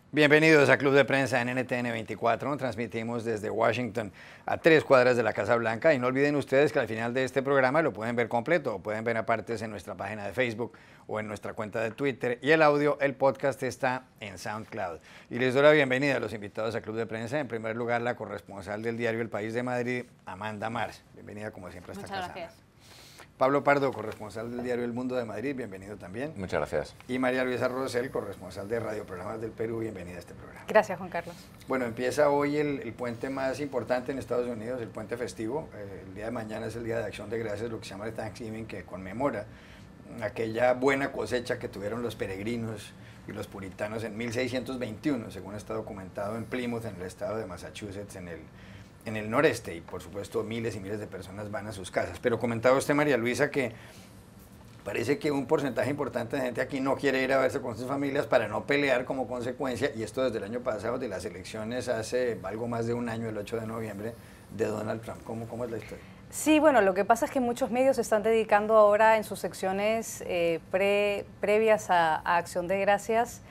Bienvenidos a Club de Prensa en NTN 24. Transmitimos desde Washington a 3 cuadras de la Casa Blanca. Y no olviden ustedes que al final de este programa lo pueden ver completo o pueden ver apartes en nuestra página de Facebook o en nuestra cuenta de Twitter. Y el audio, el podcast está en SoundCloud. Y les doy la bienvenida a los invitados a Club de Prensa. En primer lugar, la corresponsal del diario El País de Madrid, Amanda Mars. Bienvenida como siempre a esta casa. Muchas gracias. Pablo Pardo, corresponsal del diario El Mundo de Madrid, bienvenido también. Muchas gracias. Y María Luisa Rosell, corresponsal de Radio Programas del Perú, bienvenida a este programa. Gracias, Juan Carlos. Bueno, empieza hoy el puente más importante en Estados Unidos, el puente festivo. El día de mañana es el Día de Acción de Gracias, lo que se llama el Thanksgiving, que conmemora aquella buena cosecha que tuvieron los peregrinos y los puritanos en 1621, según está documentado en Plymouth, en el estado de Massachusetts, en el noreste, y por supuesto miles y miles de personas van a sus casas. Pero comentaba usted, María Luisa, que parece que un porcentaje importante de gente aquí no quiere ir a verse con sus familias para no pelear como consecuencia, y esto desde el año pasado, de las elecciones hace algo más de un año, el 8 de noviembre, de Donald Trump. ¿Cómo es la historia? Sí, bueno, lo que pasa es que muchos medios se están dedicando ahora en sus secciones previas a Acción de Gracias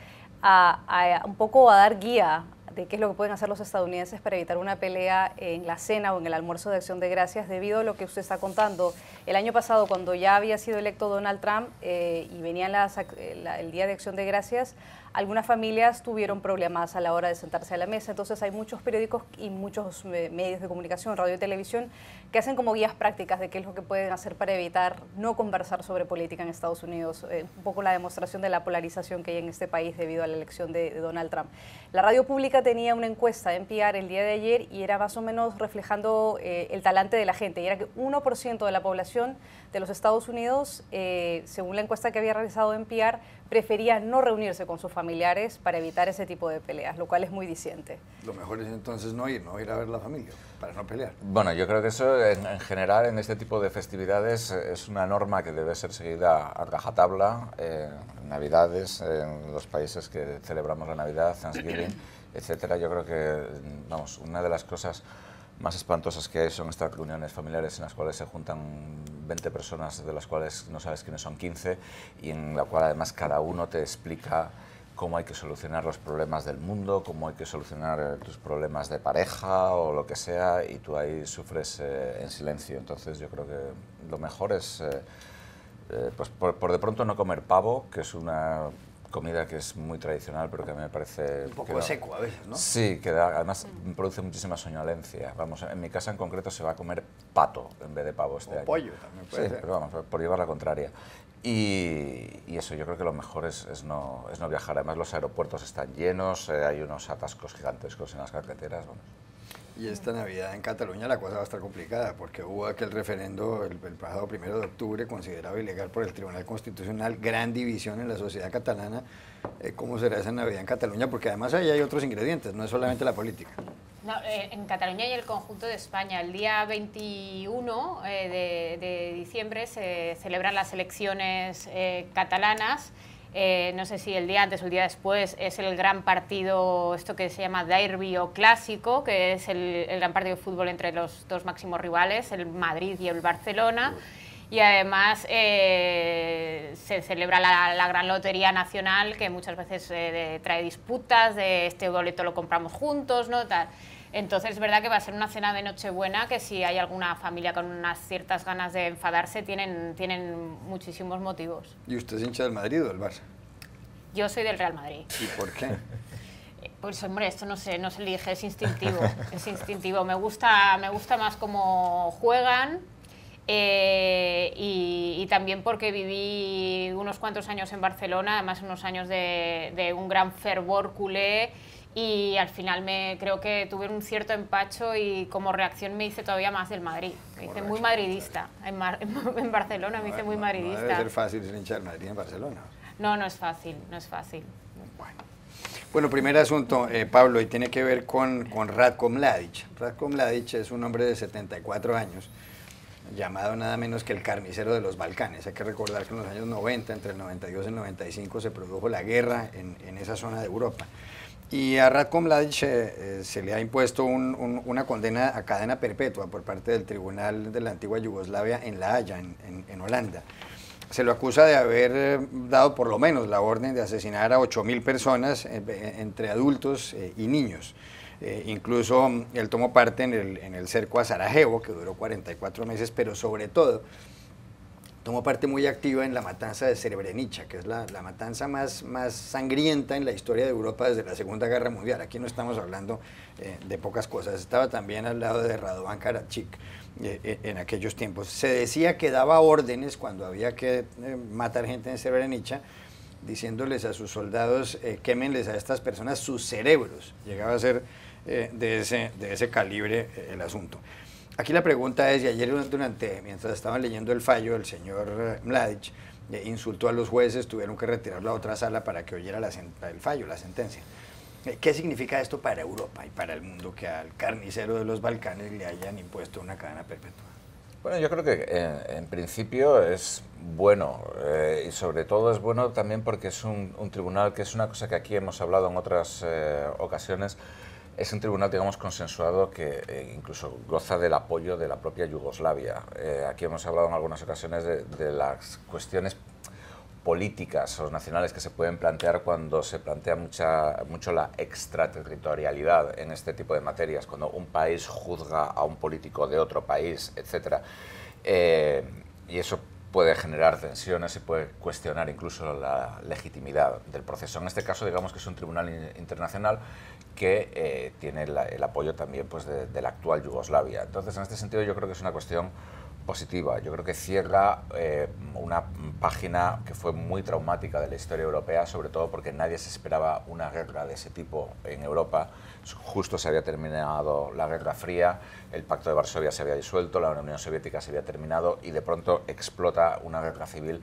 a un poco a dar guía de qué es lo que pueden hacer los estadounidenses para evitar una pelea en la cena o en el almuerzo de Acción de Gracias, debido a lo que usted está contando. El año pasado, cuando ya había sido electo Donald Trump y venía el Día de Acción de Gracias, algunas familias tuvieron problemas a la hora de sentarse a la mesa. Entonces hay muchos periódicos y muchos medios de comunicación, radio y televisión, que hacen como guías prácticas de qué es lo que pueden hacer para evitar no conversar sobre política en Estados Unidos. Un poco la demostración de la polarización que hay en este país debido a la elección de Donald Trump. La radio pública tenía una encuesta en NPR el día de ayer y era más o menos reflejando el talante de la gente. Y era que 1% de la población de los Estados Unidos, según la encuesta que había realizado NPR, prefería no reunirse con sus familiares para evitar ese tipo de peleas, lo cual es muy diciente. Lo mejor es entonces no ir a ver la familia, para no pelear. Bueno, yo creo que eso en general en este tipo de festividades es una norma que debe ser seguida a rajatabla en Navidades, en los países que celebramos la Navidad, Thanksgiving, etcétera. Yo creo que, vamos, una de las cosas más espantosas que hay son estas reuniones familiares en las cuales se juntan 20 personas, de las cuales no sabes quiénes son 15, y en la cual además cada uno te explica cómo hay que solucionar los problemas del mundo, cómo hay que solucionar tus problemas de pareja o lo que sea, y tú ahí sufres en silencio. Entonces yo creo que lo mejor es, pues por de pronto no comer pavo, que es una comida que es muy tradicional, pero que a mí me parece... Un poco seco a veces, ¿no? Sí, que además produce muchísima soñolencia. Vamos, en mi casa en concreto se va a comer pato en vez de pavo este año. Pollo también puede ser. Pero vamos, por llevar la contraria. Y eso, yo creo que lo mejor es no viajar. Además, los aeropuertos están llenos, hay unos atascos gigantescos en las carreteras. Vamos. Y esta Navidad en Cataluña la cosa va a estar complicada, porque hubo aquel referendo el pasado 1 de octubre, considerado ilegal por el Tribunal Constitucional, gran división en la sociedad catalana. ¿Cómo será esa Navidad en Cataluña? Porque además ahí hay otros ingredientes, no es solamente la política. No, en Cataluña y el conjunto de España, el día 21 de diciembre se celebran las elecciones catalanas. No sé si el día antes o el día después es el gran partido, esto que se llama derbi o clásico, que es el gran partido de fútbol entre los dos máximos rivales, el Madrid y el Barcelona. Y además se celebra la gran lotería nacional, que muchas veces trae disputas de este boleto lo compramos juntos, ¿no? Tal. Entonces es verdad que va a ser una cena de Nochebuena que si hay alguna familia con unas ciertas ganas de enfadarse tienen muchísimos motivos. ¿Y usted es hincha del Madrid o del Barça? Yo soy del Real Madrid. ¿Y por qué? Pues hombre, esto no se elige, es instintivo, es instintivo. Me gusta más cómo juegan. Y también porque viví unos cuantos años en Barcelona, además unos años de un gran fervor culé, y al final creo que tuve un cierto empacho y como reacción me hice todavía más del Madrid. Me hice muy madridista. En Barcelona me hice muy madridista. No debe ser fácil ser hincha del Madrid en Barcelona. No, no es fácil, no es fácil. Bueno, primer asunto, Pablo, y tiene que ver con Ratko Mladic. Ratko Mladic es un hombre de 74 años, llamado nada menos que el carnicero de los Balcanes. Hay que recordar que en los años 90, entre el 92 y el 95, se produjo la guerra en esa zona de Europa. Y a Ratko Mladic se le ha impuesto una condena a cadena perpetua por parte del Tribunal de la antigua Yugoslavia en La Haya, en Holanda. se lo acusa de haber dado por lo menos la orden de asesinar a 8.000 personas, entre adultos y niños. Incluso él tomó parte en el cerco a Sarajevo, que duró 44 meses, pero sobre todo tomó parte muy activa en la matanza de Srebrenica, que es la matanza más sangrienta en la historia de Europa desde la Segunda Guerra Mundial. Aquí no estamos hablando de pocas cosas. Estaba también al lado de Radovan Karadzic en aquellos tiempos. Se decía que daba órdenes cuando había que matar gente en Srebrenica, diciéndoles a sus soldados, quémenles a estas personas sus cerebros. Llegaba a ser de ese calibre el asunto. Aquí la pregunta es, y ayer mientras estaban leyendo el fallo, el señor Mladic insultó a los jueces, tuvieron que retirarlo a otra sala para que oyera el fallo, la sentencia. ¿Qué significa esto para Europa y para el mundo que al carnicero de los Balcanes le hayan impuesto una cadena perpetua? Bueno, yo creo que en principio es bueno, y sobre todo es bueno también porque es un tribunal, que es una cosa que aquí hemos hablado en otras ocasiones. Es un tribunal, digamos, consensuado que incluso goza del apoyo de la propia Yugoslavia. Aquí hemos hablado en algunas ocasiones de las cuestiones políticas o nacionales que se pueden plantear cuando se plantea mucho la extraterritorialidad en este tipo de materias, cuando un país juzga a un político de otro país, etc. Y eso puede generar tensiones y puede cuestionar incluso la legitimidad del proceso. En este caso, digamos que es un tribunal internacional que tiene el apoyo también, pues, de la actual Yugoslavia. Entonces, en este sentido, yo creo que es una cuestión positiva. Yo creo que cierra una página que fue muy traumática de la historia europea, sobre todo porque nadie se esperaba una guerra de ese tipo en Europa. Justo se había terminado la Guerra Fría, el Pacto de Varsovia se había disuelto, la Unión Soviética se había terminado y de pronto explota una guerra civil,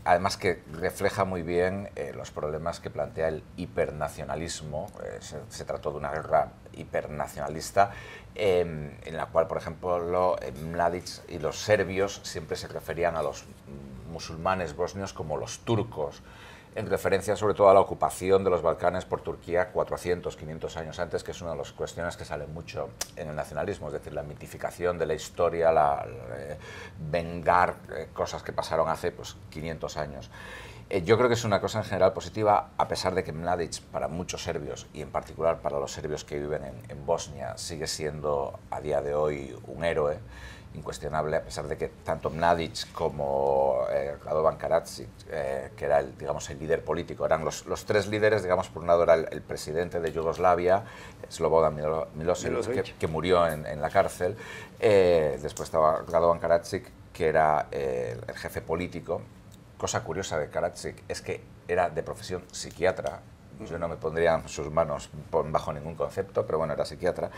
además que refleja muy bien los problemas que plantea el hipernacionalismo. Se trató de una guerra hipernacionalista en la cual, por ejemplo, Mladic y los serbios siempre se referían a los musulmanes bosnios como los turcos, en referencia sobre todo a la ocupación de los Balcanes por Turquía 400, 500 años antes, que es una de las cuestiones que sale mucho en el nacionalismo, es decir, la mitificación de la historia, vengar cosas que pasaron hace, pues, 500 años. Yo creo que es una cosa en general positiva, a pesar de que Mladic, para muchos serbios, y en particular para los serbios que viven en Bosnia, sigue siendo a día de hoy un héroe incuestionable, a pesar de que tanto Mladic como Radovan Karadzic, que era el líder político, eran los tres líderes. Digamos, por un lado era el presidente de Yugoslavia, Slobodan Milosevic, que murió en la cárcel. Después estaba Radovan Karadzic, que era el jefe político. Cosa curiosa de Karadzic es que era de profesión psiquiatra. Yo no me pondría en sus manos bajo ningún concepto, pero bueno, era psiquiatra.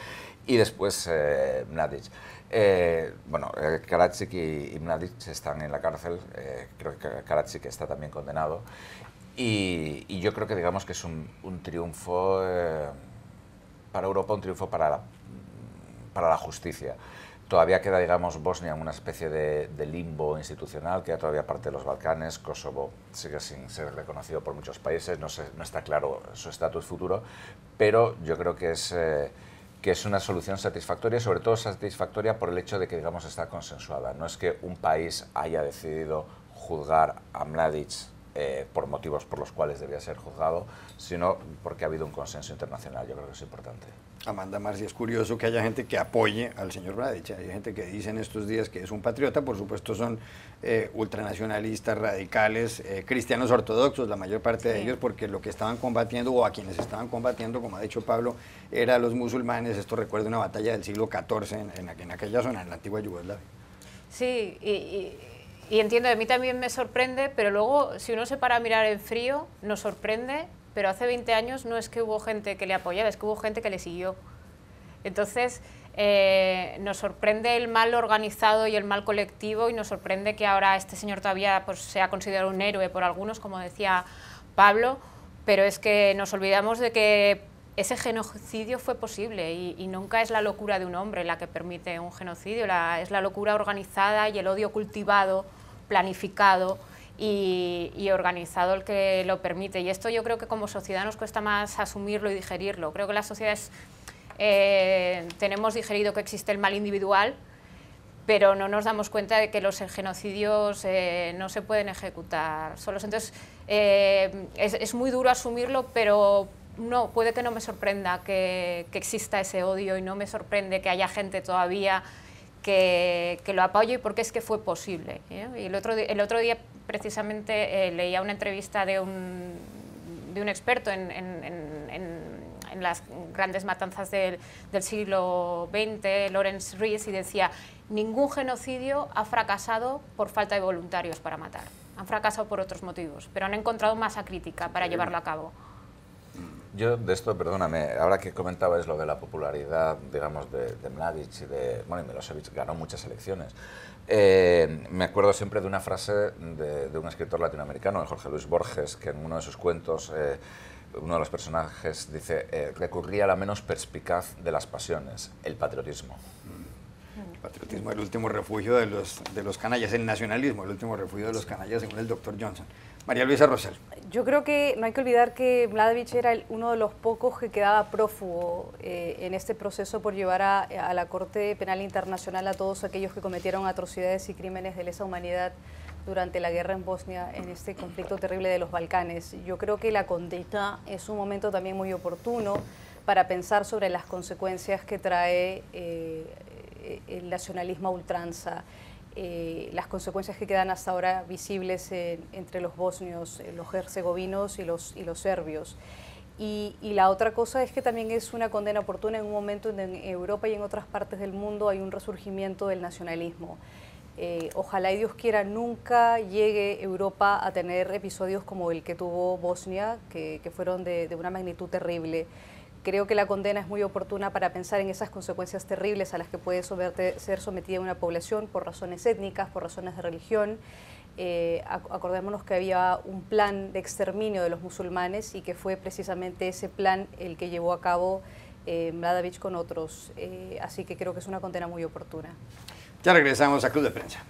Y después Mladic. Karadzic y Mladic están en la cárcel. Creo que Karadzic está también condenado. Y yo creo que, digamos, que es un triunfo para Europa, un triunfo para la justicia. Todavía queda, digamos, Bosnia en una especie de limbo institucional, queda todavía parte de los Balcanes. Kosovo sigue sin ser reconocido por muchos países, no está claro su estatus futuro, pero yo creo que es una solución satisfactoria, sobre todo satisfactoria por el hecho de que, digamos, está consensuada. No es que un país haya decidido juzgar a Mladic por motivos por los cuales debía ser juzgado, sino porque ha habido un consenso internacional. Yo creo que es importante. Amanda Marci, es curioso que haya gente que apoye al señor Mladic. Hay gente que dice en estos días que es un patriota. Por supuesto son ultranacionalistas, radicales, cristianos ortodoxos, la mayor parte de ellos, porque lo que estaban combatiendo, o a quienes estaban combatiendo, como ha dicho Pablo, era a los musulmanes. Esto recuerda una batalla del siglo XIV en aquella zona, en la antigua Yugoslavia. Sí, y entiendo, a mí también me sorprende, pero luego, si uno se para a mirar en frío, nos sorprende. Pero hace 20 años no es que hubo gente que le apoyaba, es que hubo gente que le siguió. Entonces, nos sorprende el mal organizado y el mal colectivo, y nos sorprende que ahora este señor todavía, pues, sea considerado un héroe por algunos, como decía Pablo, pero es que nos olvidamos de que ese genocidio fue posible y nunca es la locura de un hombre la que permite un genocidio, es la locura organizada y el odio cultivado, planificado y organizado el que lo permite. Y esto yo creo que como sociedad nos cuesta más asumirlo y digerirlo. Creo que las sociedades tenemos digerido que existe el mal individual, pero no nos damos cuenta de que los genocidios no se pueden ejecutar solos. Entonces, es muy duro asumirlo, pero no, puede que no me sorprenda que exista ese odio, y no me sorprende que haya gente todavía que lo apoye, porque es que fue posible, ¿eh? Y el otro día precisamente leía una entrevista de un experto en las grandes matanzas del siglo XX, Lawrence Rees, y decía: ningún genocidio ha fracasado por falta de voluntarios para matar, han fracasado por otros motivos, pero han encontrado masa crítica para llevarlo a cabo. Yo de esto, perdóname, ahora que comentabais lo de la popularidad, digamos, de Mladic y de... Bueno, y Milosevic ganó muchas elecciones. Me acuerdo siempre de una frase de un escritor latinoamericano, de Jorge Luis Borges, que en uno de sus cuentos, uno de los personajes dice, recurría a la menos perspicaz de las pasiones, el patriotismo. El patriotismo, el último refugio de los canallas, el nacionalismo, el último refugio de los canallas, según el doctor Johnson. María Luisa Rosell. Yo creo que no hay que olvidar que Mladic era uno de los pocos que quedaba prófugo en este proceso por llevar a la Corte Penal Internacional a todos aquellos que cometieron atrocidades y crímenes de lesa humanidad durante la guerra en Bosnia, en este conflicto terrible de los Balcanes. Yo creo que la condena es un momento también muy oportuno para pensar sobre las consecuencias que trae el nacionalismo a ultranza. Las consecuencias que quedan hasta ahora visibles entre los bosnios, los herzegovinos y los serbios. Y la otra cosa es que también es una condena oportuna en un momento en en Europa y en otras partes del mundo hay un resurgimiento del nacionalismo. Ojalá y Dios quiera nunca llegue Europa a tener episodios como el que tuvo Bosnia, que fueron de una magnitud terrible. Creo que la condena es muy oportuna para pensar en esas consecuencias terribles a las que puede ser sometida una población por razones étnicas, por razones de religión. Acordémonos que había un plan de exterminio de los musulmanes y que fue precisamente ese plan el que llevó a cabo Mladic con otros. Así que creo que es una condena muy oportuna. Ya regresamos a Club de Prensa.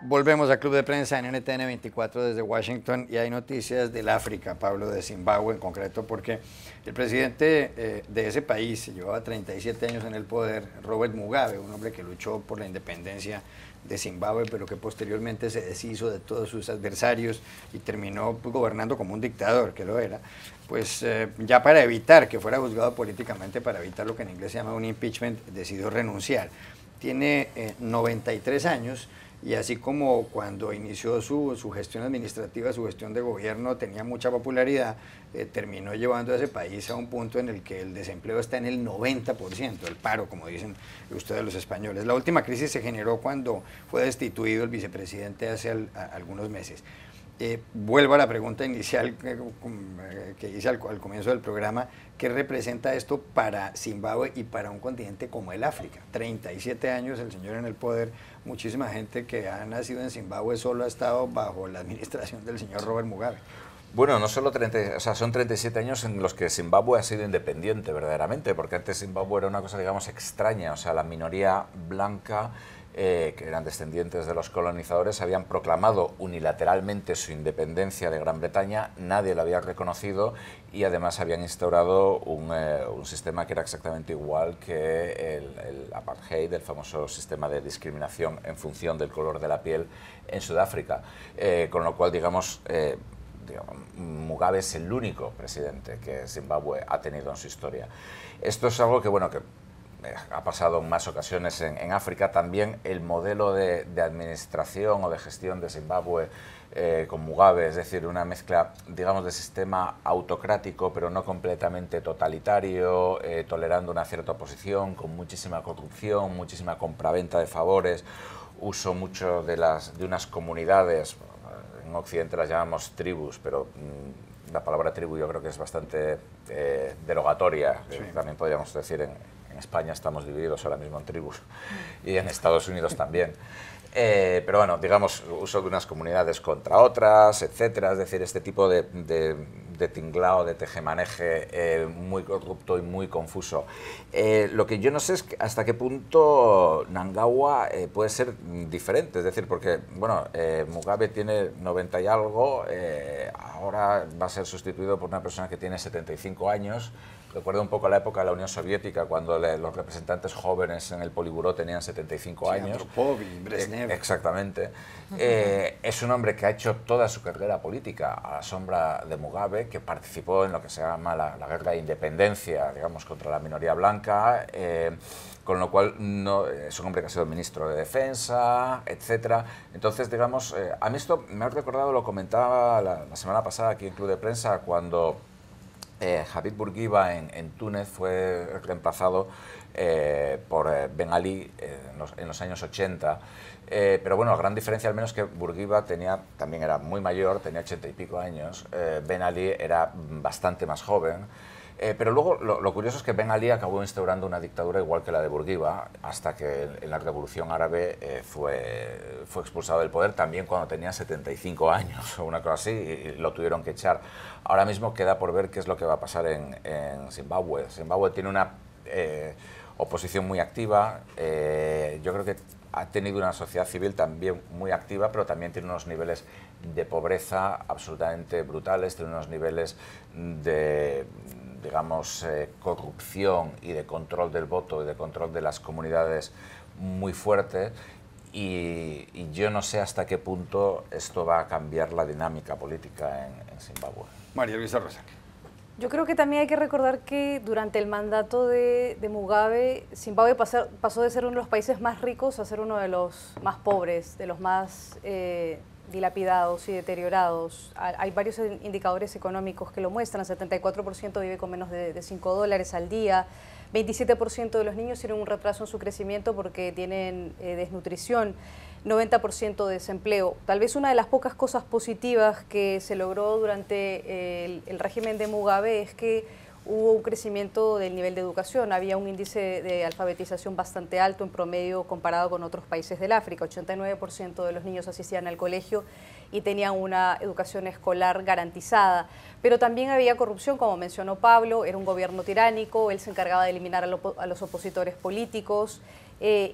Volvemos a Club de Prensa en NTN 24 desde Washington y hay noticias del África, Pablo, de Zimbabue en concreto, porque el presidente de ese país llevaba 37 años en el poder, Robert Mugabe, un hombre que luchó por la independencia de Zimbabue, pero que posteriormente se deshizo de todos sus adversarios y terminó gobernando como un dictador, que lo era, pues ya para evitar que fuera juzgado políticamente, para evitar lo que en inglés se llama un impeachment, decidió renunciar. Tiene 93 años. Y así como cuando inició su gestión administrativa, su gestión de gobierno tenía mucha popularidad, terminó llevando a ese país a un punto en el que el desempleo está en el 90%, el paro, como dicen ustedes los españoles. La última crisis se generó cuando fue destituido el vicepresidente hace algunos meses. Vuelvo a la pregunta inicial que hice al comienzo del programa. ¿Qué representa esto para Zimbabue y para un continente como el África? 37 años el señor en el poder, muchísima gente que ha nacido en Zimbabue solo ha estado bajo la administración del señor Robert Mugabe. Bueno, no solo son 37 años en los que Zimbabue ha sido independiente verdaderamente, porque antes Zimbabue era una cosa, digamos, extraña, o sea, la minoría blanca, que eran descendientes de los colonizadores, habían proclamado unilateralmente su independencia de Gran Bretaña, nadie lo había reconocido y además habían instaurado un sistema que era exactamente igual que el apartheid, el famoso sistema de discriminación en función del color de la piel en Sudáfrica, con lo cual, digamos, Mugabe es el único presidente que Zimbabue ha tenido en su historia. Esto es algo que, bueno, que ha pasado en más ocasiones en África. También el modelo de administración o de gestión de Zimbabue con Mugabe, es decir, una mezcla, digamos, de sistema autocrático, pero no completamente totalitario, tolerando una cierta oposición, con muchísima corrupción, muchísima compraventa de favores, uso mucho de unas comunidades, en Occidente las llamamos tribus, pero la palabra tribu yo creo que es bastante derogatoria, sí. También podríamos decir en España estamos divididos ahora mismo en tribus y en Estados Unidos también. Pero bueno, digamos, uso de unas comunidades contra otras, etcétera, es decir, este tipo de tinglao, de tejemaneje muy corrupto y muy confuso. Lo que yo no sé es hasta qué punto Mnangagwa puede ser diferente, es decir, porque, bueno, Mugabe tiene 90 y algo, ahora va a ser sustituido por una persona que tiene 75 años, recuerda un poco la época de la Unión Soviética, cuando los representantes jóvenes en el Politburó tenían 75 años. Andropov y Brezhnev. Exactamente. Es un hombre que ha hecho toda su carrera política a la sombra de Mugabe, que participó en lo que se llama la guerra de independencia, digamos, contra la minoría blanca, con lo cual es un hombre que ha sido ministro de Defensa, etcétera. Entonces, digamos, a mí esto me ha recordado, lo comentaba la semana pasada aquí en Club de Prensa, cuando Habib Bourguiba en Túnez fue reemplazado por Ben Ali en los años 80. Pero bueno, la gran diferencia al menos que Bourguiba también era muy mayor, tenía 80 y pico años, Ben Ali era bastante más joven. Pero luego lo curioso es que Ben Ali acabó instaurando una dictadura igual que la de Bourguiba, hasta que en la Revolución Árabe fue expulsado del poder, también cuando tenía 75 años o una cosa así, y lo tuvieron que echar. Ahora mismo queda por ver qué es lo que va a pasar en Zimbabue. Zimbabue tiene una oposición muy activa, yo creo que ha tenido una sociedad civil también muy activa, pero también tiene unos niveles de pobreza absolutamente brutales, tiene unos niveles de, digamos, corrupción y de control del voto y de control de las comunidades muy fuerte, y yo no sé hasta qué punto esto va a cambiar la dinámica política en Zimbabue. María Luisa Rosa. Yo creo que también hay que recordar que durante el mandato de Mugabe, Zimbabue pasó de ser uno de los países más ricos a ser uno de los más pobres, de los más dilapidados y deteriorados. Hay varios indicadores económicos que lo muestran. 74% vive con menos de $5 al día. 27% de los niños tienen un retraso en su crecimiento porque tienen desnutrición. 90% de desempleo. Tal vez una de las pocas cosas positivas que se logró durante el régimen de Mugabe es que hubo un crecimiento del nivel de educación. Había un índice de alfabetización bastante alto en promedio comparado con otros países del África. 89% de los niños asistían al colegio y tenían una educación escolar garantizada. Pero también había corrupción, como mencionó Pablo, era un gobierno tiránico, él se encargaba de eliminar a los opositores políticos,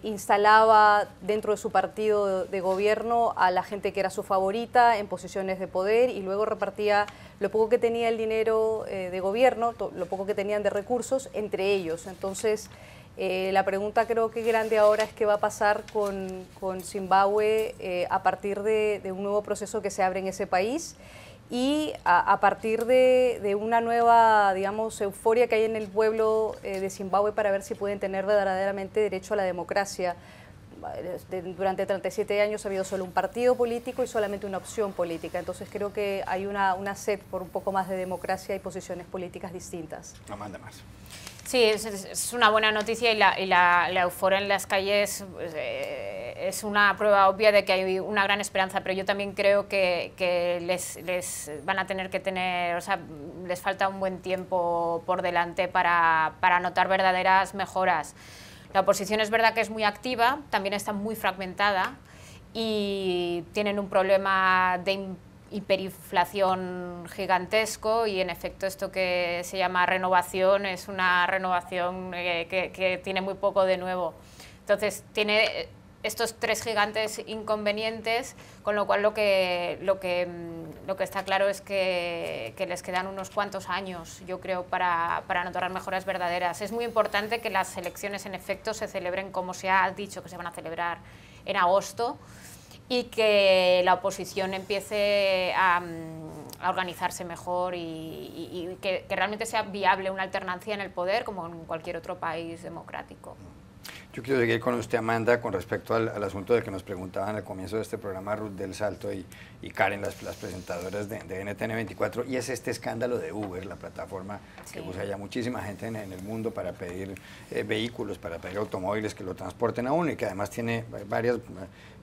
instalaba dentro de su partido de gobierno a la gente que era su favorita en posiciones de poder y luego repartía lo poco que tenía el dinero de gobierno, lo poco que tenían de recursos entre ellos. Entonces, la pregunta creo que grande ahora es qué va a pasar con Zimbabue a partir de un nuevo proceso que se abre en ese país y a partir de una nueva, digamos, euforia que hay en el pueblo de Zimbabue para ver si pueden tener verdaderamente derecho a la democracia. Durante 37 años ha habido solo un partido político y solamente una opción política, entonces creo que hay una sed por un poco más de democracia y posiciones políticas distintas. Amanda Marzo. Sí, es una buena noticia y la euforia en las calles es una prueba obvia de que hay una gran esperanza, pero yo también creo que les van a tener que tener, o sea, les falta un buen tiempo por delante para notar verdaderas mejoras. La oposición es verdad que es muy activa, también está muy fragmentada y tienen un problema de hiperinflación gigantesco y en efecto esto que se llama renovación es una renovación que tiene muy poco de nuevo. Entonces tiene estos tres gigantes inconvenientes, con lo cual lo que está claro es que les quedan unos cuantos años, yo creo, para notar mejoras verdaderas. Es muy importante que las elecciones en efecto se celebren como se ha dicho que se van a celebrar en agosto, y que la oposición empiece a organizarse mejor y que realmente sea viable una alternancia en el poder como en cualquier otro país democrático. Yo quiero seguir con usted, Amanda, con respecto al asunto del que nos preguntaban al comienzo de este programa Ruth del Salto y Karen, las presentadoras de NTN 24, y es este escándalo de Uber, la plataforma que usa ya muchísima gente en el mundo para pedir vehículos, para pedir automóviles que lo transporten a uno y que además tiene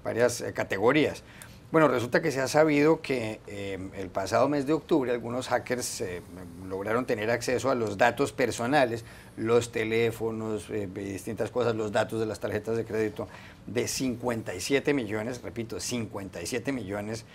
varias categorías. Bueno, resulta que se ha sabido que el pasado mes de octubre algunos hackers lograron tener acceso a los datos personales, los teléfonos, distintas cosas, los datos de las tarjetas de crédito de 57 millones, repito, 57 millones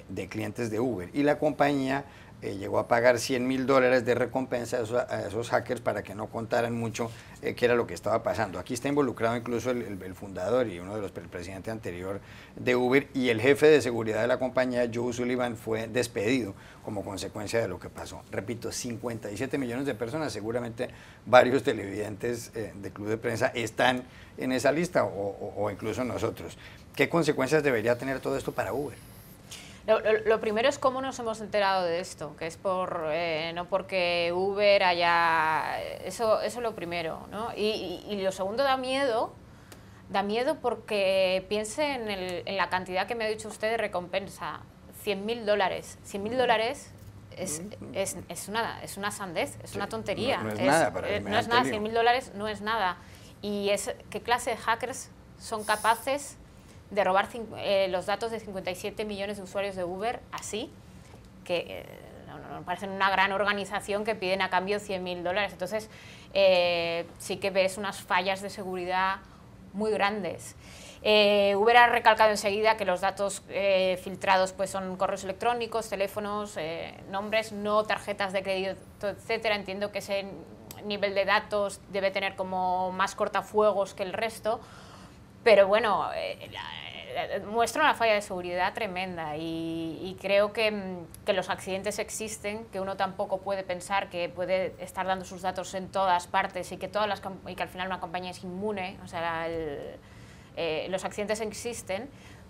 de clientes de Uber. Y la compañía llegó a pagar $100.000 de recompensa a esos hackers para que no contaran mucho qué era lo que estaba pasando. Aquí está involucrado incluso el fundador y uno de el presidente anterior de Uber, y el jefe de seguridad de la compañía, Joe Sullivan, fue despedido como consecuencia de lo que pasó. Repito, 57 millones de personas, seguramente varios televidentes de Club de Prensa están en esa lista o incluso nosotros. ¿Qué consecuencias debería tener todo esto para Uber? Lo primero es cómo nos hemos enterado de esto, que es no porque Uber haya... Eso es lo primero, ¿no? Y lo segundo da miedo porque piense en la cantidad que me ha dicho usted de recompensa, $100.000. $100.000 es una sandez, es una tontería. No es nada para el no es nada, $100.000 no es nada. ¿Y qué clase de hackers son capaces de robar los datos de 57 millones de usuarios de Uber así? Que no parecen una gran organización que piden a cambio $100.000. Entonces, sí que ves unas fallas de seguridad muy grandes. Uber ha recalcado enseguida que los datos filtrados pues son correos electrónicos, teléfonos, nombres, no tarjetas de crédito, etcétera. Entiendo que ese nivel de datos debe tener como más cortafuegos que el resto, pero bueno, muestra una falla de seguridad tremenda y creo que los accidentes existen, que uno tampoco puede pensar que puede estar dando sus datos en todas partes y que al final una compañía es inmune. O sea, los accidentes existen,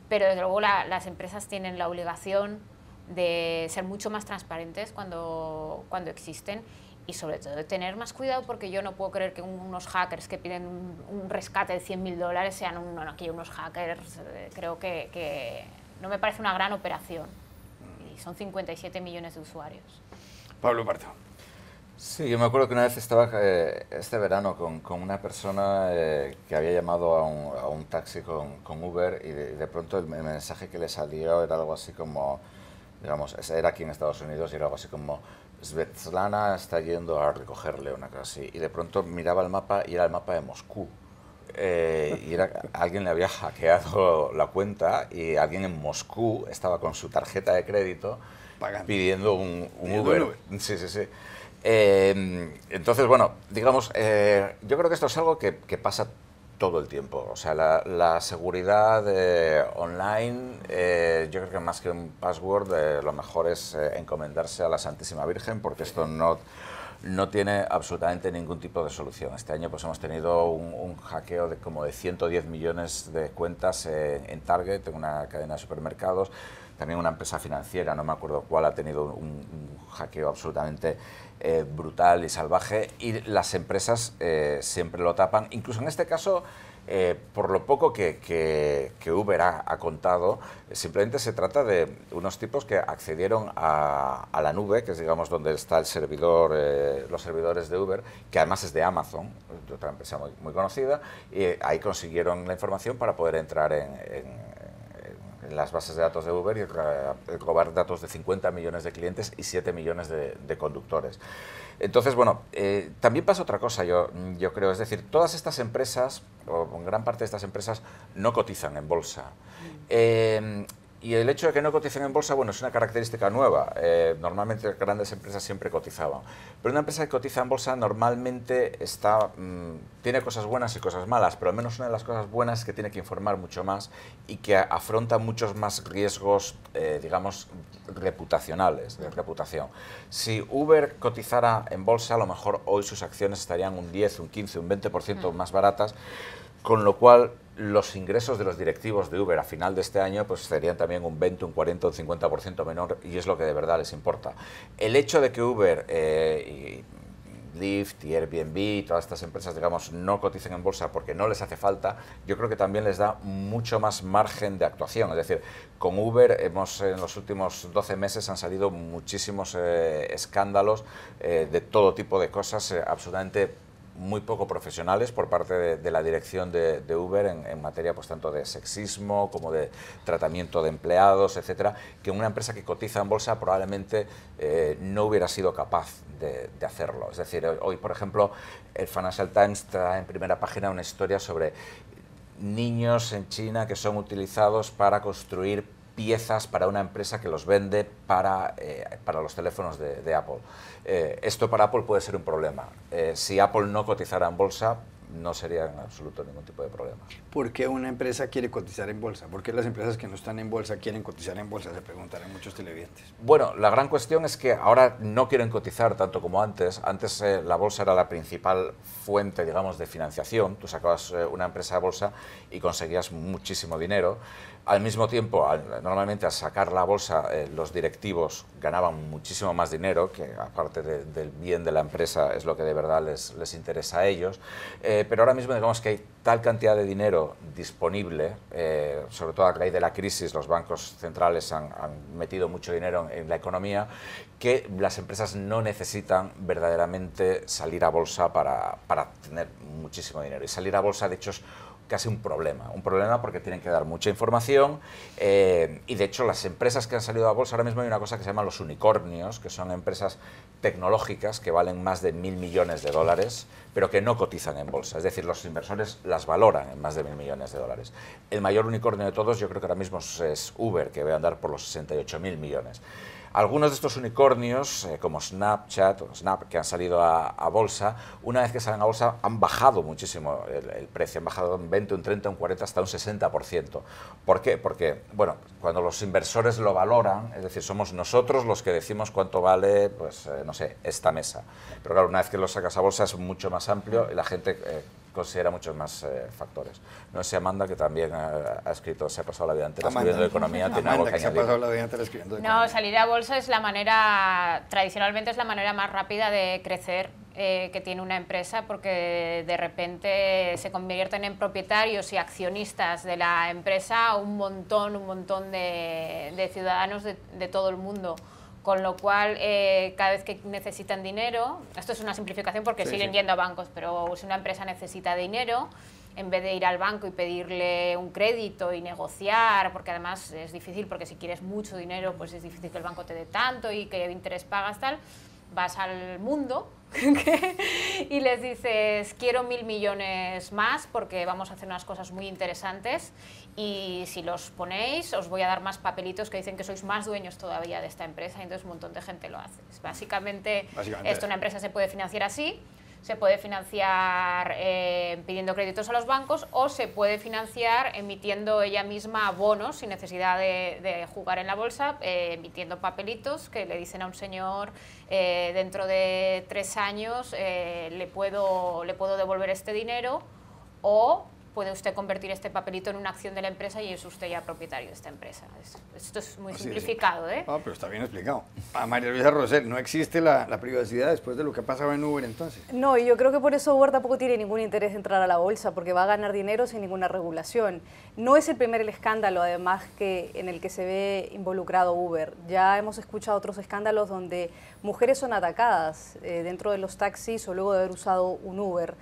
pero desde luego las empresas tienen la obligación de ser mucho más transparentes cuando existen, y sobre todo de tener más cuidado, porque yo no puedo creer que unos hackers que piden un rescate de $100.000 sean aquí unos hackers. Creo que no me parece una gran operación, y son 57 millones de usuarios. Pablo Pardo. Sí, yo me acuerdo que una vez estaba este verano con una persona que había llamado a un taxi con Uber, y de pronto el mensaje que le salió era algo así como, digamos, era aquí en Estados Unidos, y era algo así como: Svetlana está yendo a recogerle, una cosa así. Y de pronto miraba el mapa y era el mapa de Moscú. Y alguien le había hackeado la cuenta, y alguien en Moscú estaba con su tarjeta de crédito pagando, pidiendo un Uber. Sí, sí, sí. Entonces, bueno, digamos, yo creo que esto es algo que pasa todo el tiempo. O sea, la seguridad online, yo creo que más que un password, lo mejor es encomendarse a la Santísima Virgen, porque esto no tiene absolutamente ningún tipo de solución. Este año pues hemos tenido un hackeo de como de 110 millones de cuentas en Target, en una cadena de supermercados. También una empresa financiera, no me acuerdo cuál, ha tenido un hackeo absolutamente brutal y salvaje, y las empresas siempre lo tapan. Incluso en este caso, por lo poco que Uber ha contado, simplemente se trata de unos tipos que accedieron a la nube, que es, digamos, donde está el servidor, los servidores de Uber, que además es de Amazon, otra empresa muy conocida, y ahí consiguieron la información para poder entrar en las bases de datos de Uber y robar datos de 50 millones de clientes y 7 millones de conductores. Entonces, bueno, también pasa otra cosa, yo creo, es decir, todas estas empresas, o gran parte de estas empresas, no cotizan en bolsa. Y el hecho de que no coticen en bolsa, bueno, es una característica nueva. Normalmente grandes empresas siempre cotizaban. Pero una empresa que cotiza en bolsa normalmente tiene cosas buenas y cosas malas, pero al menos una de las cosas buenas es que tiene que informar mucho más y que afronta muchos más riesgos, digamos, reputacionales, de reputación. Si Uber cotizara en bolsa, a lo mejor hoy sus acciones estarían un 10, un 15, un 20% más baratas, con lo cual los ingresos de los directivos de Uber a final de este año pues serían también un 20, un 40, un 50% menor, y es lo que de verdad les importa. El hecho de que Uber y Lyft y Airbnb y todas estas empresas, digamos, no coticen en bolsa porque no les hace falta, yo creo que también les da mucho más margen de actuación. Es decir, con Uber en los últimos 12 meses han salido muchísimos escándalos de todo tipo de cosas, absolutamente muy poco profesionales por parte de la dirección de Uber en materia pues tanto de sexismo como de tratamiento de empleados, etcétera, que una empresa que cotiza en bolsa probablemente no hubiera sido capaz de hacerlo. Es decir, hoy, por ejemplo, el Financial Times trae en primera página una historia sobre niños en China que son utilizados para construir piezas para una empresa que los vende para los teléfonos de Apple. Esto para Apple puede ser un problema. Si Apple no cotizara en bolsa, no sería en absoluto ningún tipo de problema. ¿Por qué una empresa quiere cotizar en bolsa? ¿Por qué las empresas que no están en bolsa quieren cotizar en bolsa? Se preguntarán muchos televidentes. Bueno, la gran cuestión es que ahora no quieren cotizar tanto como antes. Antes la bolsa era la principal fuente, digamos, de financiación. Tú sacabas una empresa de bolsa y conseguías muchísimo dinero. Al mismo tiempo, normalmente al sacar la bolsa, los directivos ganaban muchísimo más dinero, que aparte del bien de la empresa es lo que de verdad les interesa a ellos. Pero ahora mismo digamos que hay tal cantidad de dinero disponible, sobre todo a raíz de la crisis, los bancos centrales han metido mucho dinero en la economía, que las empresas no necesitan verdaderamente salir a bolsa para tener muchísimo dinero. Y salir a bolsa, de hecho, es casi un problema porque tienen que dar mucha información y de hecho las empresas que han salido a bolsa, ahora mismo hay una cosa que se llama los unicornios, que son empresas tecnológicas que valen más de 1.000 millones de dólares, pero que no cotizan en bolsa, es decir, los inversores las valoran en más de 1.000 millones de dólares. El mayor unicornio de todos yo creo que ahora mismo es Uber, que va a andar por los 68.000 millones. Algunos de estos unicornios, como Snapchat o Snap, que han salido a bolsa, una vez que salen a bolsa han bajado muchísimo el precio, han bajado un 20, un 30, un 40, hasta un 60%. ¿Por qué? Porque, bueno, cuando los inversores lo valoran, es decir, somos nosotros los que decimos cuánto vale, pues, no sé, esta mesa. Pero claro, una vez que lo sacas a bolsa es mucho más amplio y la gente considera muchos más factores. No sé, Amanda, que también ha escrito, se ha pasado la vida entera escribiendo de economía, tiene algo que añadir. Se ha pasado la vida entera escribiendo de economía. No, salir a bolsa es la manera, tradicionalmente es la manera más rápida de crecer que tiene una empresa, porque de repente se convierten en propietarios y accionistas de la empresa un montón de ciudadanos de todo el mundo. Con lo cual, cada vez que necesitan dinero, esto es una simplificación porque siguen yendo a bancos, pero si una empresa necesita dinero, en vez de ir al banco y pedirle un crédito y negociar, porque además es difícil, porque si quieres mucho dinero, pues es difícil que el banco te dé tanto y qué interés pagas, tal, vas al Mundo y les dices, quiero 1.000 millones más porque vamos a hacer unas cosas muy interesantes y si los ponéis os voy a dar más papelitos que dicen que sois más dueños todavía de esta empresa, y entonces un montón de gente lo hace. Básicamente esto, una empresa se puede financiar así, se puede financiar pidiendo créditos a los bancos, o se puede financiar emitiendo ella misma bonos sin necesidad de jugar en la bolsa, emitiendo papelitos que le dicen a un señor, dentro de 3 años le puedo devolver este dinero, o puede usted convertir este papelito en una acción de la empresa y es usted ya propietario de esta empresa. Esto es muy simplificado, ¿eh? Ah, pero está bien explicado. A María Luisa Rosell, ¿no existe la privacidad después de lo que ha pasado en Uber entonces? No, y yo creo que por eso Uber tampoco tiene ningún interés en entrar a la bolsa, porque va a ganar dinero sin ninguna regulación. No es el primer escándalo, además, en el que se ve involucrado Uber. Ya hemos escuchado otros escándalos donde mujeres son atacadas dentro de los taxis o luego de haber usado un Uber.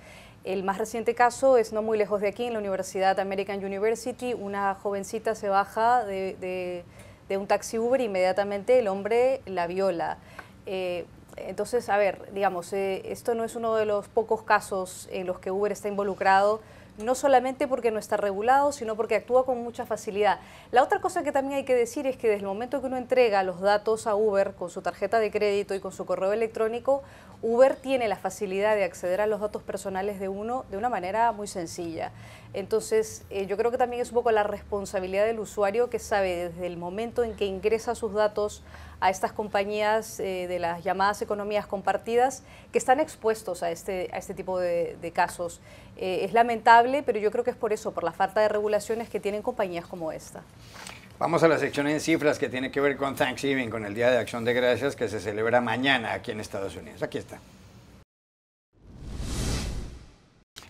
El más reciente caso es no muy lejos de aquí, en la Universidad American University. Una jovencita se baja de un taxi Uber e inmediatamente el hombre la viola. Entonces, a ver, digamos, esto no es uno de los pocos casos en los que Uber está involucrado, no solamente porque no está regulado, sino porque actúa con mucha facilidad. La otra cosa que también hay que decir es que desde el momento que uno entrega los datos a Uber con su tarjeta de crédito y con su correo electrónico, Uber tiene la facilidad de acceder a los datos personales de uno de una manera muy sencilla. Entonces, yo creo que también es un poco la responsabilidad del usuario, que sabe desde el momento en que ingresa sus datos a estas compañías de las llamadas economías compartidas, que están expuestos a este tipo de casos. Es lamentable, pero yo creo que es por eso, por la falta de regulaciones que tienen compañías como esta. Vamos a la sección en cifras que tiene que ver con Thanksgiving, con el Día de Acción de Gracias que se celebra mañana aquí en Estados Unidos. Aquí está.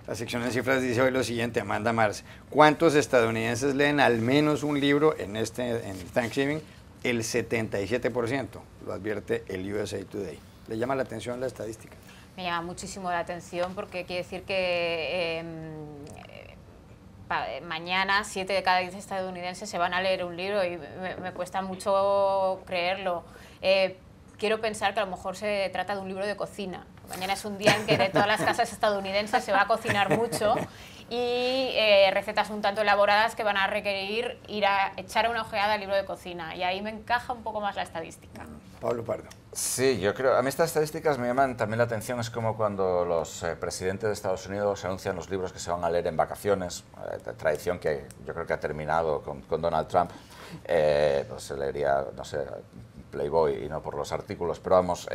La sección en cifras dice hoy lo siguiente, Amanda Mars. ¿Cuántos estadounidenses leen al menos un libro en Thanksgiving? El 77%, lo advierte el USA Today. ¿Le llama la atención la estadística? Me llama muchísimo la atención porque quiere decir que mañana 7 de cada 10 estadounidenses se van a leer un libro y me cuesta mucho creerlo. Quiero pensar que a lo mejor se trata de un libro de cocina, Mañana es un día en que de todas las casas estadounidenses se va a cocinar mucho y recetas un tanto elaboradas que van a requerir ir a echar una ojeada al libro de cocina. Y ahí me encaja un poco más la estadística. Pablo Pardo. Sí, yo creo, a mí estas estadísticas me llaman también la atención, es como cuando los presidentes de Estados Unidos anuncian los libros que se van a leer en vacaciones, tradición que yo creo que ha terminado con Donald Trump, pues se leería, no sé, Playboy y no por los artículos, pero vamos,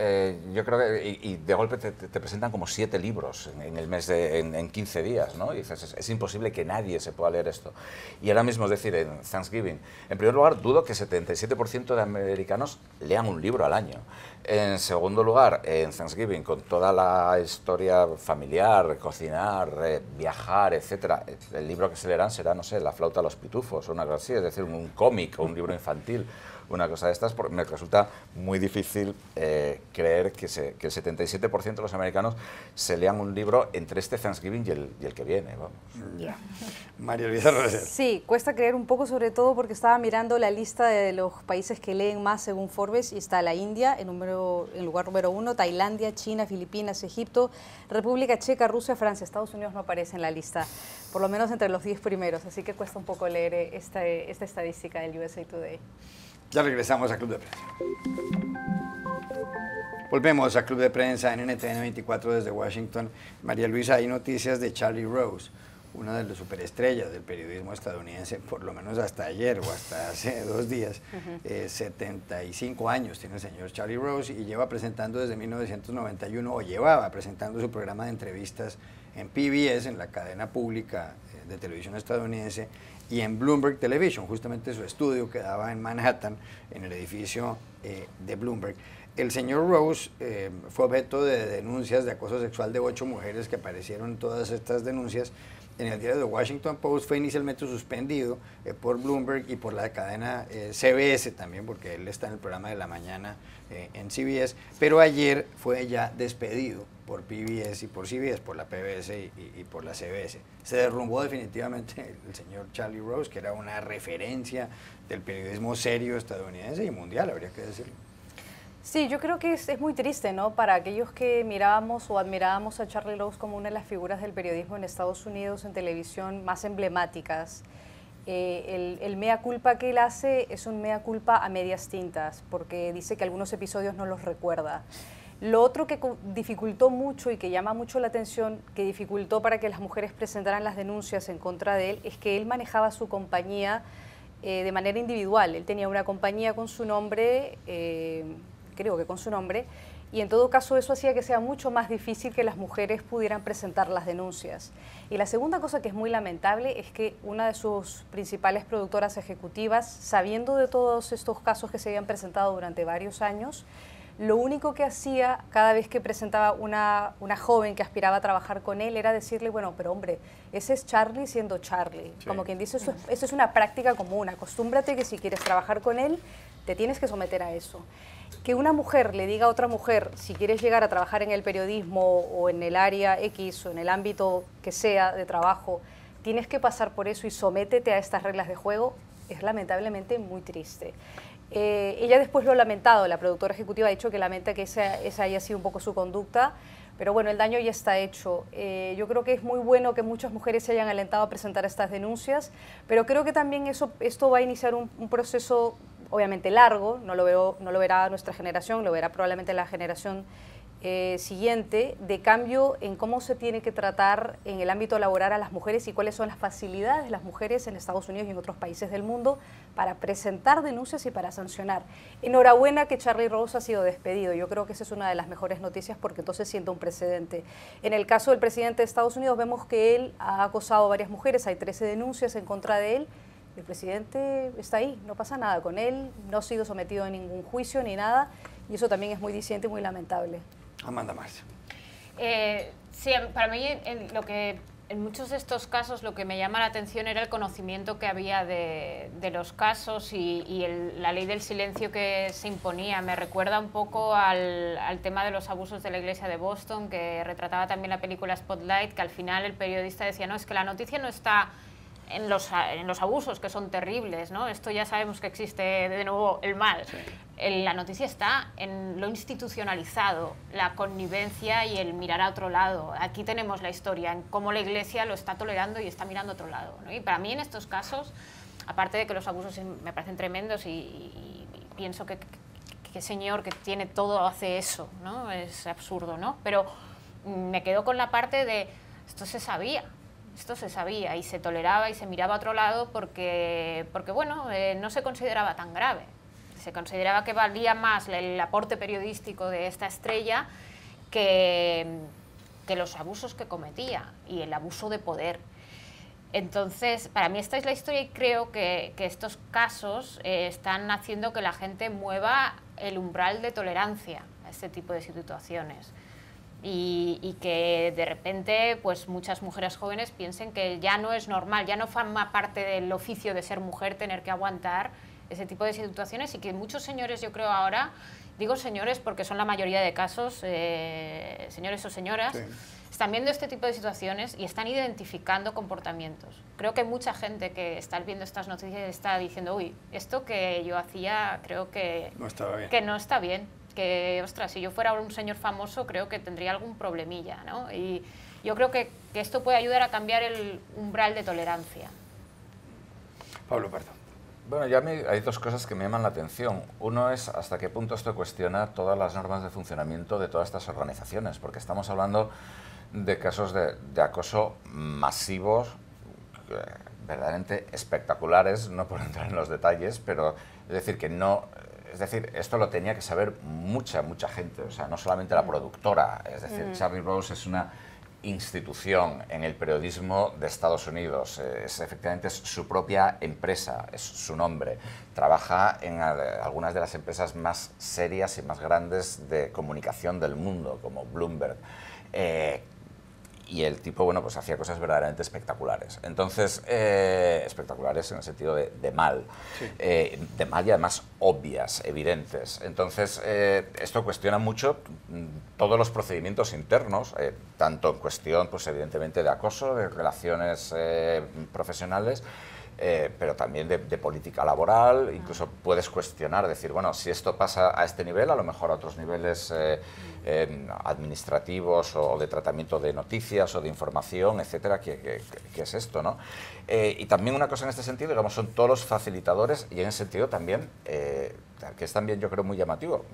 yo creo que, y de golpe te presentan como 7 libros en el mes en 15 días, ¿no? Y dices, es imposible que nadie se pueda leer esto. Y ahora mismo, es decir, en Thanksgiving, en primer lugar, dudo que 77% de americanos lean un libro al año. En segundo lugar, en Thanksgiving, con toda la historia familiar, cocinar, viajar, etcétera, el libro que se leerán será, no sé, La flauta a los pitufos o una cosa así, es decir, un cómic o un libro infantil. Una cosa de estas, me resulta muy difícil creer que el 77% de los americanos se lean un libro entre este Thanksgiving y el que viene. Vamos. Ya. María Luisa Roser. Sí, cuesta creer un poco, sobre todo porque estaba mirando la lista de los países que leen más según Forbes y está la India en lugar número 1, Tailandia, China, Filipinas, Egipto, República Checa, Rusia, Francia. Estados Unidos no aparece en la lista, por lo menos entre los 10 primeros, así que cuesta un poco leer esta estadística del USA Today. Ya regresamos a Club de Prensa. Volvemos a Club de Prensa en NTN 24 desde Washington. María Luisa, hay noticias de Charlie Rose, una de las superestrellas del periodismo estadounidense, por lo menos hasta ayer o hasta hace 2 días. 75 años tiene el señor Charlie Rose y lleva presentando desde 1991, o llevaba presentando su programa de entrevistas en PBS, en la cadena pública de televisión estadounidense, y en Bloomberg Television, justamente su estudio quedaba en Manhattan, en el edificio de Bloomberg. El señor Rose fue objeto de denuncias de acoso sexual de 8 mujeres que aparecieron en todas estas denuncias. En el diario The Washington Post fue inicialmente suspendido por Bloomberg y por la cadena CBS también, porque él está en el programa de la mañana en CBS, pero ayer fue ya despedido por PBS y por CBS, por la PBS y por la CBS. Se derrumbó definitivamente el señor Charlie Rose, que era una referencia del periodismo serio estadounidense y mundial, habría que decirlo. Sí, yo creo que es muy triste, ¿no? Para aquellos que mirábamos o admirábamos a Charlie Rose como una de las figuras del periodismo en Estados Unidos en televisión más emblemáticas. El mea culpa que él hace es un mea culpa a medias tintas, porque dice que algunos episodios no los recuerda. Lo otro que dificultó mucho y que llama mucho la atención, que dificultó para que las mujeres presentaran las denuncias en contra de él, es que él manejaba su compañía de manera individual. Él tenía una compañía con su nombre, creo que con su nombre, y en todo caso eso hacía que sea mucho más difícil que las mujeres pudieran presentar las denuncias. Y la segunda cosa que es muy lamentable es que una de sus principales productoras ejecutivas, sabiendo de todos estos casos que se habían presentado durante varios años, lo único que hacía cada vez que presentaba una joven que aspiraba a trabajar con él era decirle, bueno, pero hombre, ese es Charlie siendo Charlie. Sí. Como quien dice, eso es una práctica común, acostúmbrate que si quieres trabajar con él, te tienes que someter a eso. Que una mujer le diga a otra mujer, si quieres llegar a trabajar en el periodismo o en el área X o en el ámbito que sea de trabajo, tienes que pasar por eso y sométete a estas reglas de juego, es lamentablemente muy triste. Ella después lo ha lamentado, la productora ejecutiva ha dicho que lamenta que esa haya sido un poco su conducta, pero bueno, el daño ya está hecho. Yo creo que es muy bueno que muchas mujeres se hayan alentado a presentar estas denuncias, pero creo que también esto va a iniciar un proceso obviamente largo, no lo verá nuestra generación, lo verá probablemente la generación siguiente, de cambio en cómo se tiene que tratar en el ámbito laboral a las mujeres y cuáles son las facilidades de las mujeres en Estados Unidos y en otros países del mundo para presentar denuncias y para sancionar. Enhorabuena que Charlie Rose ha sido despedido, yo creo que esa es una de las mejores noticias porque entonces sienta un precedente. En el caso del presidente de Estados Unidos vemos que él ha acosado a varias mujeres, hay 13 denuncias en contra de él. El presidente está ahí, no pasa nada con él, no ha sido sometido a ningún juicio ni nada, y eso también es muy diciente y muy lamentable. Amanda Marcia. Sí, para mí en muchos de estos casos lo que me llama la atención era el conocimiento que había de los casos y la ley del silencio que se imponía. Me recuerda un poco al tema de los abusos de la iglesia de Boston, que retrataba también la película Spotlight, que al final el periodista decía, no, es que la noticia no está en los abusos, que son terribles, ¿no? Esto ya sabemos que existe de nuevo el mal. Sí. La noticia está en lo institucionalizado, la connivencia y el mirar a otro lado. Aquí tenemos la historia, en cómo la Iglesia lo está tolerando y está mirando a otro lado, ¿no? Y para mí en estos casos, aparte de que los abusos me parecen tremendos y pienso que señor que tiene todo hace eso, ¿no? Es absurdo, ¿no? Pero me quedo con la parte de esto se sabía y se toleraba y se miraba a otro lado porque bueno, no se consideraba tan grave. Se consideraba que valía más el aporte periodístico de esta estrella que los abusos que cometía y el abuso de poder. Entonces, para mí esta es la historia y creo que estos casos están haciendo que la gente mueva el umbral de tolerancia a este tipo de situaciones. Y que de repente pues muchas mujeres jóvenes piensen que ya no es normal, ya no forma parte del oficio de ser mujer tener que aguantar ese tipo de situaciones y que muchos señores, yo creo ahora, digo señores porque son la mayoría de casos, señores o señoras, sí, están viendo este tipo de situaciones y están identificando comportamientos. Creo que mucha gente que está viendo estas noticias está diciendo, uy, esto que yo hacía creo que no estaba bien. Que no está bien, que, ostras, si yo fuera un señor famoso creo que tendría algún problemilla, ¿no? Y yo creo que esto puede ayudar a cambiar el umbral de tolerancia. Pablo Pardo. Bueno, ya hay dos cosas que me llaman la atención. Uno es hasta qué punto esto cuestiona todas las normas de funcionamiento de todas estas organizaciones, porque estamos hablando de casos de acoso masivos, verdaderamente espectaculares, no por entrar en los detalles, pero es decir, que no... Es decir, esto lo tenía que saber mucha gente, o sea, no solamente la productora, es decir, Charlie Rose es una institución en el periodismo de Estados Unidos, efectivamente es su propia empresa, es su nombre, trabaja en algunas de las empresas más serias y más grandes de comunicación del mundo, como Bloomberg, y el tipo, bueno, pues hacía cosas verdaderamente espectaculares. Entonces, espectaculares en el sentido de mal, sí, de mal y además obvias, evidentes. Entonces, esto cuestiona mucho todos los procedimientos internos, tanto en cuestión, pues evidentemente, de acoso, de relaciones profesionales, pero también de política laboral. Incluso puedes cuestionar, decir, bueno, si esto pasa a este nivel, a lo mejor a otros niveles administrativos o de tratamiento de noticias o de información, etcétera, ¿qué es esto, no? Y también una cosa en este sentido, digamos, son todos los facilitadores y en ese sentido también, que es también yo creo muy llamativo,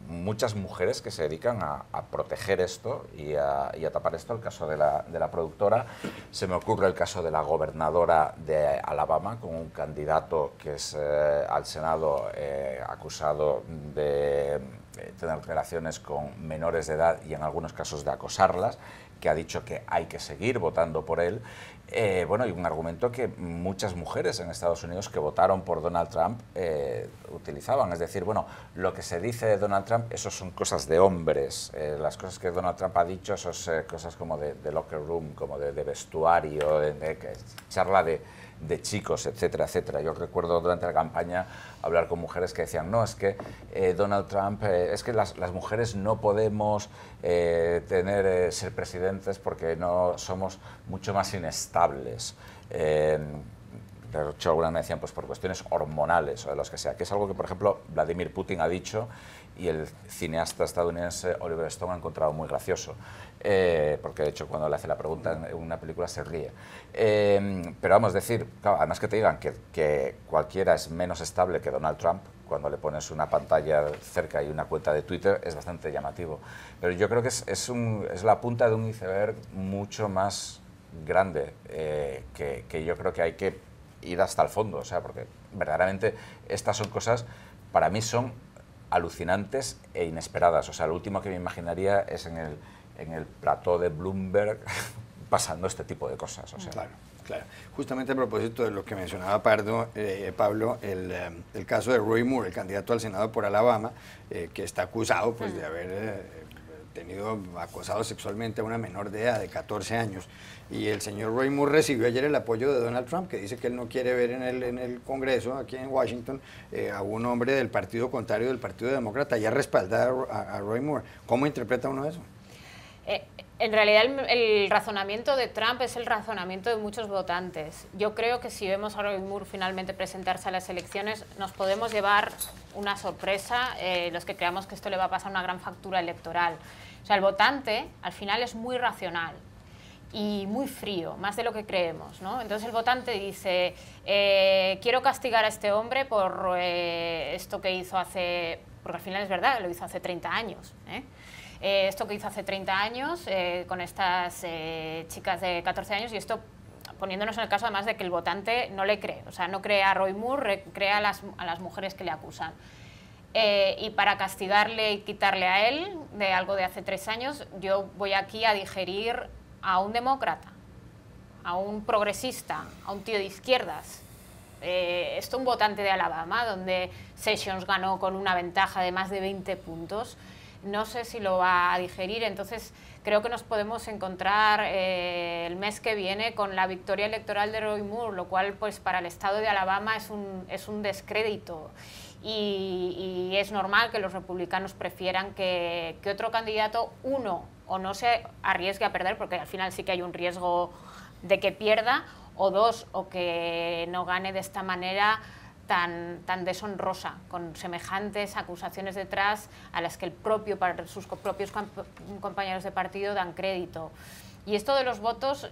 muchas mujeres que se dedican a proteger esto y a tapar esto. El caso de la productora, se me ocurre el caso de la gobernadora de Alabama con un candidato que es al Senado acusado de tener relaciones con menores de edad y en algunos casos de acosarlas, que ha dicho que hay que seguir votando por él. Bueno, y un argumento que muchas mujeres en Estados Unidos que votaron por Donald Trump utilizaban, es decir, bueno, lo que se dice de Donald Trump, eso son cosas de hombres, las cosas que Donald Trump ha dicho, eso es cosas como de locker room, como de vestuario, de charla de chicos, etcétera, etcétera. Yo recuerdo durante la campaña hablar con mujeres que decían, no, es que Donald Trump, es que las mujeres no podemos ser presidentes porque no somos mucho más inestables. De hecho, algunas me decían, pues por cuestiones hormonales o de los que sea, que es algo que, por ejemplo, Vladimir Putin ha dicho y el cineasta estadounidense Oliver Stone ha encontrado muy gracioso, porque de hecho cuando le hace la pregunta en una película se ríe. Pero vamos a decir, claro, además que te digan que cualquiera es menos estable que Donald Trump, cuando le pones una pantalla cerca y una cuenta de Twitter, es bastante llamativo. Pero yo creo que es la punta de un iceberg mucho más grande, que yo creo que hay que ir hasta el fondo, o sea, porque verdaderamente estas son cosas, para mí son alucinantes e inesperadas. O sea, lo último que me imaginaría es en el plató de Bloomberg pasando este tipo de cosas. O sea. Claro, claro. Justamente a propósito de lo que mencionaba Pablo, el caso de Roy Moore, el candidato al Senado por Alabama, que está acusado pues, de haber acosado sexualmente a una menor de edad de 14 años. Y el señor Roy Moore recibió ayer el apoyo de Donald Trump, que dice que él no quiere ver en el Congreso, aquí en Washington, a un hombre del partido contrario del Partido Demócrata, ya respaldar a Roy Moore. ¿Cómo interpreta uno eso? En realidad el razonamiento de Trump es el razonamiento de muchos votantes. Yo creo que si vemos a Roy Moore finalmente presentarse a las elecciones, nos podemos llevar una sorpresa, los que creamos que esto le va a pasar una gran factura electoral. O sea, el votante al final es muy racional y muy frío, más de lo que creemos, ¿no? Entonces el votante dice, quiero castigar a este hombre por esto que hizo hace... Porque al final es verdad, lo hizo hace 30 años, esto que hizo hace 30 años con estas chicas de 14 años, y esto poniéndonos en el caso además de que el votante no le cree, o sea, no cree a Roy Moore, cree a las mujeres que le acusan. Y para castigarle y quitarle a él de algo de hace 3 años, yo voy aquí a digerir a un demócrata, a un progresista, a un tío de izquierdas. Esto un votante de Alabama, donde Sessions ganó con una ventaja de más de 20 puntos, no sé si lo va a digerir. Entonces creo que nos podemos encontrar el mes que viene con la victoria electoral de Roy Moore, lo cual pues para el estado de Alabama es un descrédito, y es normal que los republicanos prefieran que otro candidato, uno, o no se arriesgue a perder, porque al final sí que hay un riesgo de que pierda, o dos, o que no gane de esta manera tan deshonrosa, con semejantes acusaciones detrás a las que sus propios compañeros de partido dan crédito. Y esto de los votos,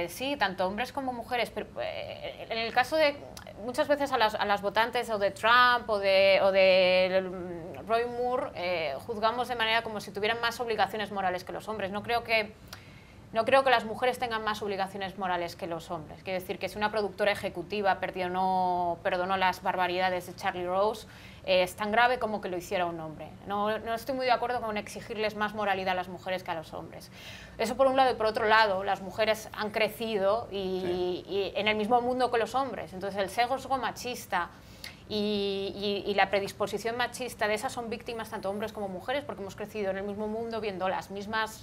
sí, tanto hombres como mujeres, pero en el caso de muchas veces a las votantes o de Trump o de Roy Moore, juzgamos de manera como si tuvieran más obligaciones morales que los hombres. No creo que las mujeres tengan más obligaciones morales que los hombres. Quiero decir que si una productora ejecutiva perdonó las barbaridades de Charlie Rose, es tan grave como que lo hiciera un hombre. No estoy muy de acuerdo con exigirles más moralidad a las mujeres que a los hombres. Eso por un lado, y por otro lado, las mujeres han crecido y en el mismo mundo que los hombres. Entonces el sesgo machista y la predisposición machista de esas son víctimas tanto hombres como mujeres, porque hemos crecido en el mismo mundo viendo las mismas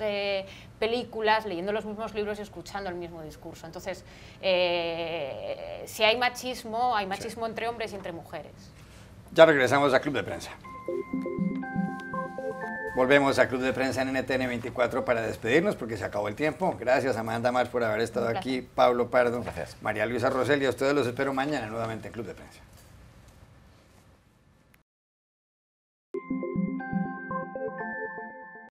películas, leyendo los mismos libros y escuchando el mismo discurso. Entonces, si hay machismo entre hombres y entre mujeres. Ya regresamos a Club de Prensa. Volvemos a Club de Prensa en NTN 24 para despedirnos porque se acabó el tiempo. Gracias Amanda March por haber estado aquí, Pablo Pardo, gracias. María Luisa Rosell, y a ustedes los espero mañana nuevamente en Club de Prensa.